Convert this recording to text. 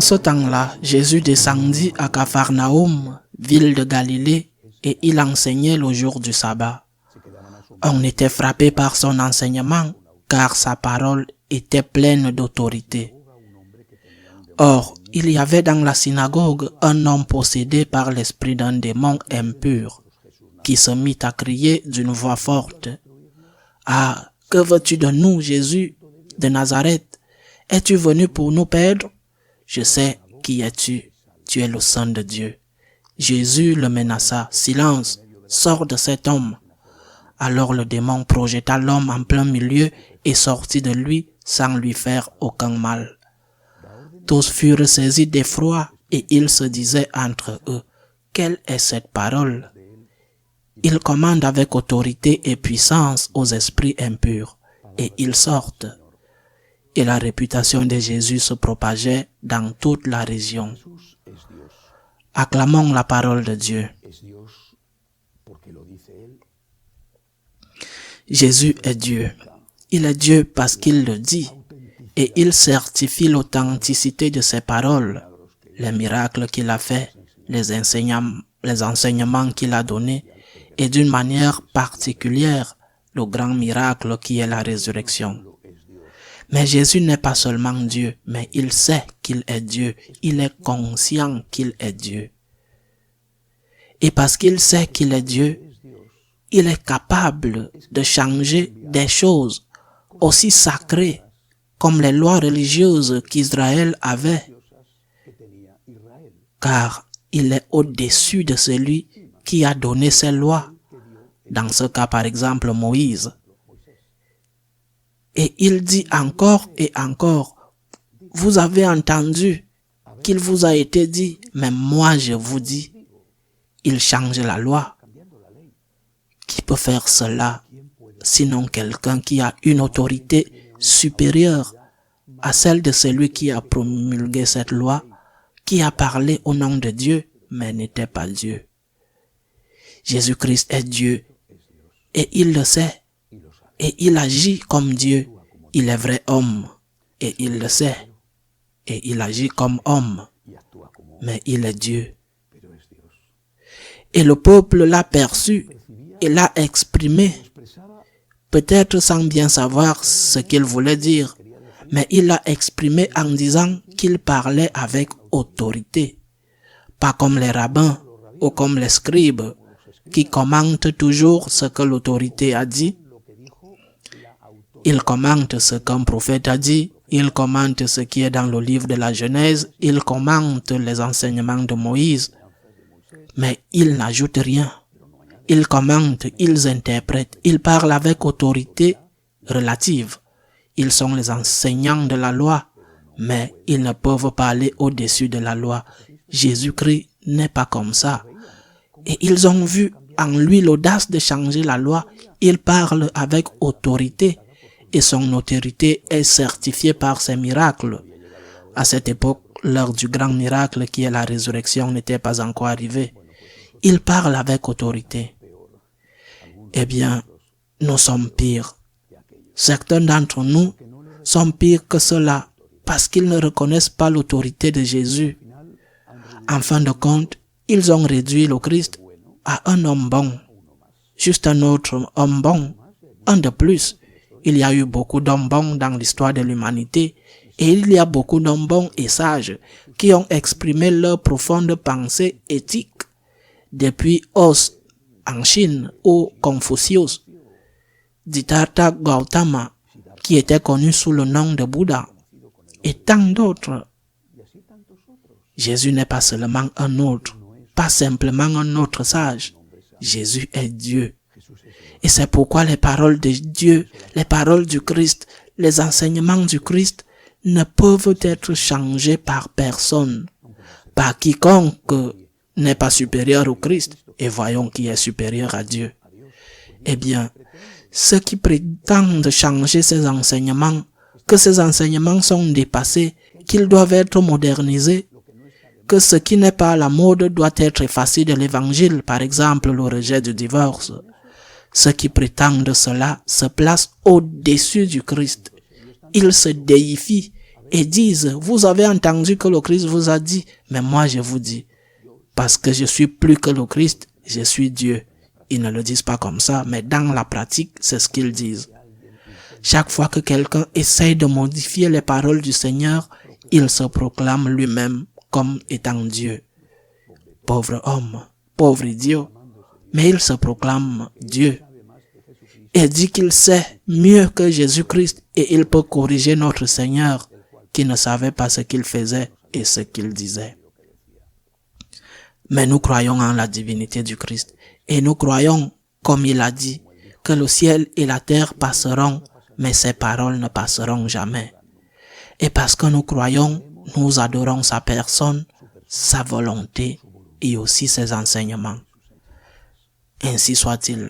ce temps-là, Jésus descendit à Capharnaüm, ville de Galilée, et il enseignait le jour du sabbat. On était frappé par son enseignement, car sa parole était pleine d'autorité. Or, il y avait dans la synagogue un homme possédé par l'esprit d'un démon impur, qui se mit à crier d'une voix forte. « Ah, que veux-tu de nous, Jésus de Nazareth? Es-tu venu pour nous perdre? Je sais qui es-tu, tu es le Saint de Dieu. » Jésus le menaça. « Silence, sors de cet homme. » Alors le démon projeta l'homme en plein milieu et sortit de lui sans lui faire aucun mal. Tous furent saisis d'effroi et ils se disaient entre eux, « Quelle est cette parole? » Il commande avec autorité et puissance aux esprits impurs, et ils sortent. Et la réputation de Jésus se propageait dans toute la région. Acclamons la parole de Dieu. Jésus est Dieu. Il est Dieu parce qu'il le dit, et il certifie l'authenticité de ses paroles, les miracles qu'il a faits, les enseignements qu'il a donnés, et d'une manière particulière, le grand miracle qui est la résurrection. Mais Jésus n'est pas seulement Dieu, mais il sait qu'il est Dieu, il est conscient qu'il est Dieu. Et parce qu'il sait qu'il est Dieu, il est capable de changer des choses aussi sacrées comme les lois religieuses qu'Israël avait, car il est au-dessus de celui qui a donné ces lois, dans ce cas par exemple Moïse. Et il dit encore et encore, vous avez entendu qu'il vous a été dit, mais moi je vous dis, il change la loi. Qui peut faire cela, sinon quelqu'un qui a une autorité supérieure à celle de celui qui a promulgué cette loi, qui a parlé au nom de Dieu, mais n'était pas Dieu. Jésus-Christ est Dieu, et il le sait, et il agit comme Dieu. Il est vrai homme, et il le sait, et il agit comme homme, mais il est Dieu. Et le peuple l'a perçu, et l'a exprimé, peut-être sans bien savoir ce qu'il voulait dire, mais il l'a exprimé en disant qu'il parlait avec autorité, pas comme les rabbins ou comme les scribes qui commentent toujours ce que l'autorité a dit. Ils commentent ce qu'un prophète a dit, ils commentent ce qui est dans le livre de la Genèse, ils commentent les enseignements de Moïse, mais ils n'ajoutent rien. Ils commentent, ils interprètent, ils parlent avec autorité relative. Ils sont les enseignants de la loi, mais ils ne peuvent pas aller au-dessus de la loi. Jésus-Christ n'est pas comme ça. Et ils ont vu en lui l'audace de changer la loi. Il parle avec autorité et son autorité est certifiée par ses miracles. À cette époque, l'heure du grand miracle qui est la résurrection n'était pas encore arrivée. Il parle avec autorité. Eh bien, nous sommes pires. Certains d'entre nous sont pires que cela parce qu'ils ne reconnaissent pas l'autorité de Jésus. En fin de compte, ils ont réduit le Christ à un homme bon. Juste un autre homme bon, un de plus. Il y a eu beaucoup d'hommes bons dans l'histoire de l'humanité et il y a beaucoup d'hommes bons et sages qui ont exprimé leur profonde pensée éthique depuis Os en Chine ou Confucius, Siddhartha Gautama qui était connu sous le nom de Bouddha et tant d'autres. Jésus n'est pas seulement un autre, pas simplement un autre sage. Jésus est Dieu. Et c'est pourquoi les paroles de Dieu, les paroles du Christ, les enseignements du Christ ne peuvent être changés par personne, par quiconque n'est pas supérieur au Christ. Et voyons qui est supérieur à Dieu. Eh bien, ceux qui prétendent changer ces enseignements, que ces enseignements sont dépassés, qu'ils doivent être modernisés, que ce qui n'est pas à la mode doit être effacé de l'évangile, par exemple le rejet du divorce. Ceux qui prétendent cela se placent au-dessus du Christ. Ils se déifient et disent, vous avez entendu que le Christ vous a dit, mais moi je vous dis, parce que je suis plus que le Christ, je suis Dieu. Ils ne le disent pas comme ça, mais dans la pratique, c'est ce qu'ils disent. Chaque fois que quelqu'un essaye de modifier les paroles du Seigneur, il se proclame lui-même comme étant Dieu. Pauvre homme, pauvre idiot, mais il se proclame Dieu. Et dit qu'il sait mieux que Jésus-Christ et il peut corriger notre Seigneur qui ne savait pas ce qu'il faisait et ce qu'il disait. Mais nous croyons en la divinité du Christ et nous croyons, comme il a dit, que le ciel et la terre passeront, mais ses paroles ne passeront jamais. Et parce que nous croyons, nous adorons sa personne, sa volonté et aussi ses enseignements. Ainsi soit-il.